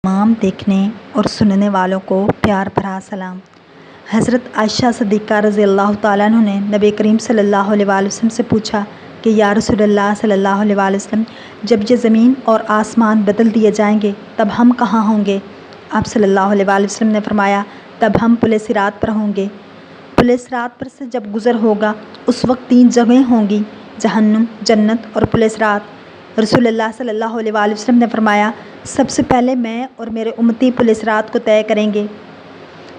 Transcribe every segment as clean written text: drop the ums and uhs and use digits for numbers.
تمام دیکھنے اور سننے والوں کو پیار بھرا سلام۔ حضرت عائشہ صدیقہ رضی اللہ تعالیٰ عنہ نے نبی کریم صلی اللہ علیہ وآلہ وسلم سے پوچھا کہ یا رسول اللہ صلی اللہ علیہ وآلہ وسلم، جب یہ زمین اور آسمان بدل دیے جائیں گے تب ہم کہاں ہوں گے؟ آپ صلی اللہ علیہ وآلہ وسلم نے فرمایا، تب ہم پل صراط پر ہوں گے۔ پل صراط پر سے جب گزر ہوگا اس وقت 3 جگہیں ہوں گی، جہنم، جنت اور پل صراط۔ رسول اللہ صلی اللہ علیہ وآلہ وسلم نے فرمایا، سب سے پہلے میں اور میرے امتی پل صراط کو طے کریں گے۔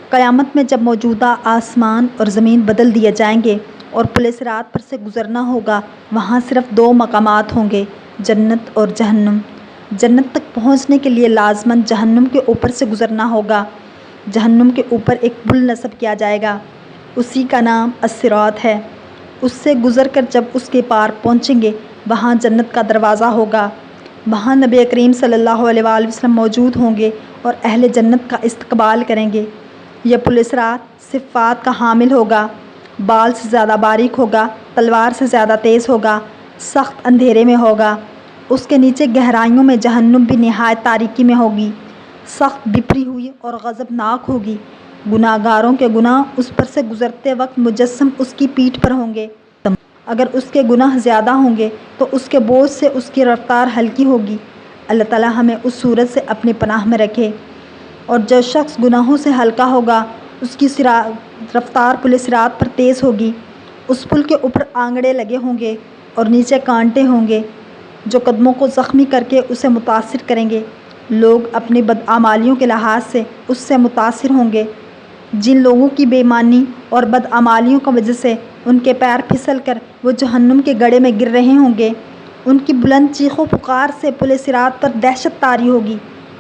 قیامت میں جب موجودہ آسمان اور زمین بدل دیے جائیں گے اور پل صراط پر سے گزرنا ہوگا، وہاں صرف 2 مقامات ہوں گے، جنت اور جہنم۔ جنت تک پہنچنے کے لیے لازماً جہنم کے اوپر سے گزرنا ہوگا۔ جہنم کے اوپر ایک پل نصب کیا جائے گا، اسی کا نام الصراط ہے۔ اس سے گزر کر جب اس کے پار پہنچیں گے، وہاں جنت کا دروازہ ہوگا۔ وہاں نبی کریم صلی اللہ علیہ وآلہ وسلم موجود ہوں گے اور اہل جنت کا استقبال کریں گے۔ یہ پل صراط صفات کا حامل ہوگا، بال سے زیادہ باریک ہوگا، تلوار سے زیادہ تیز ہوگا، سخت اندھیرے میں ہوگا۔ اس کے نیچے گہرائیوں میں جہنم بھی نہایت تاریکی میں ہوگی، سخت بپھری ہوئی اور غضبناک ہوگی۔ گناہ گاروں کے گناہ اس پر سے گزرتے وقت مجسم اس کی پیٹھ پر ہوں گے۔ اگر اس کے گناہ زیادہ ہوں گے تو اس کے بوجھ سے اس کی رفتار ہلکی ہوگی۔ اللہ تعالیٰ ہمیں اس صورت سے اپنی پناہ میں رکھے۔ اور جو شخص گناہوں سے ہلکا ہوگا اس کی رفتار پل صراط پر تیز ہوگی۔ اس پل کے اوپر آنگڑے لگے ہوں گے اور نیچے کانٹے ہوں گے جو قدموں کو زخمی کر کے اسے متاثر کریں گے۔ لوگ اپنی بدعمالیوں کے لحاظ سے اس سے متاثر ہوں گے۔ جن لوگوں کی بے ایمانی اور بدعمالیوں کی وجہ سے ان کے پیر پھسل کر وہ جہنم کے گڑھے میں گر رہے ہوں گے، ان کی بلند چیخ و پکار سے پل صراط پر دہشت طاری ہوگی۔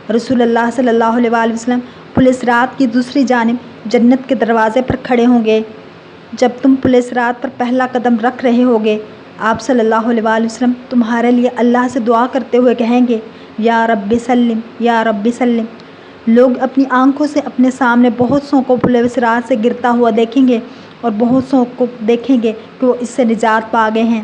رسول اللہ صلی اللہ علیہ وآلہ وسلم پل صراط کی دوسری جانب جنت کے دروازے پر کھڑے ہوں گے۔ جب تم پل صراط پر پہلا قدم رکھ رہے ہوگے، آپ صلی اللہ علیہ وآلہ وسلم تمہارے لیے اللہ سے دعا کرتے ہوئے کہیں گے، یا رب سلم، یا رب سلم۔ لوگ اپنی آنکھوں سے اپنے سامنے بہت سوں کو پل صراط سے گرتا ہوا دیکھیں گے اور بہت سوں کو دیکھیں گے کہ وہ اس سے نجات پا گئے ہیں۔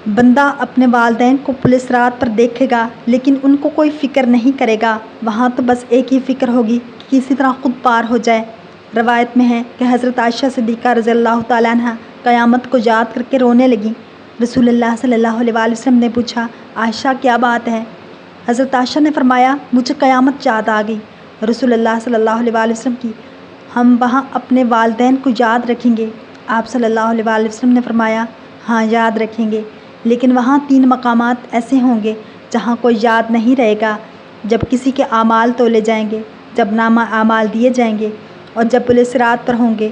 بندہ اپنے والدین کو پل صراط پر دیکھے گا لیکن ان کو کوئی فکر نہیں کرے گا، وہاں تو بس ایک ہی فکر ہوگی کہ کسی طرح خود پار ہو جائے۔ روایت میں ہے کہ حضرت عائشہ صدیقہ رضی اللہ تعالیٰ عنہ قیامت کو یاد کر کے رونے لگیں۔ رسول اللہ صلی اللہ علیہ وآلہ وسلم نے پوچھا، عائشہ کیا بات ہے؟ حضرت عائشہ نے فرمایا، مجھے قیامت یاد آ گئی۔ رسول اللہ صلی اللہ علیہ وآلہ وسلم کی، ہم وہاں اپنے والدین کو یاد رکھیں گے؟ آپ صلی اللہ علیہ وآلہ وسلم نے فرمایا، ہاں یاد رکھیں گے، لیکن وہاں 3 مقامات ایسے ہوں گے جہاں کوئی یاد نہیں رہے گا، جب کسی کے اعمال تولے جائیں گے، جب نامہ اعمال دیے جائیں گے اور جب پل صراط پر ہوں گے۔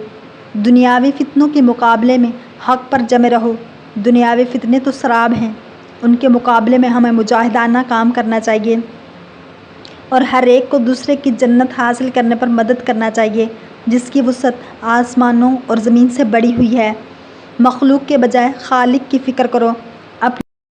دنیاوی فتنوں کے مقابلے میں حق پر جمے رہو۔ دنیاوی فتنے تو سراب ہیں، ان کے مقابلے میں ہمیں مجاہدانہ کام کرنا چاہیے اور ہر ایک کو دوسرے کی جنت حاصل کرنے پر مدد کرنا چاہیے جس کی وسعت آسمانوں اور زمین سے بڑی ہوئی ہے۔ مخلوق کے بجائے خالق کی فکر کرو۔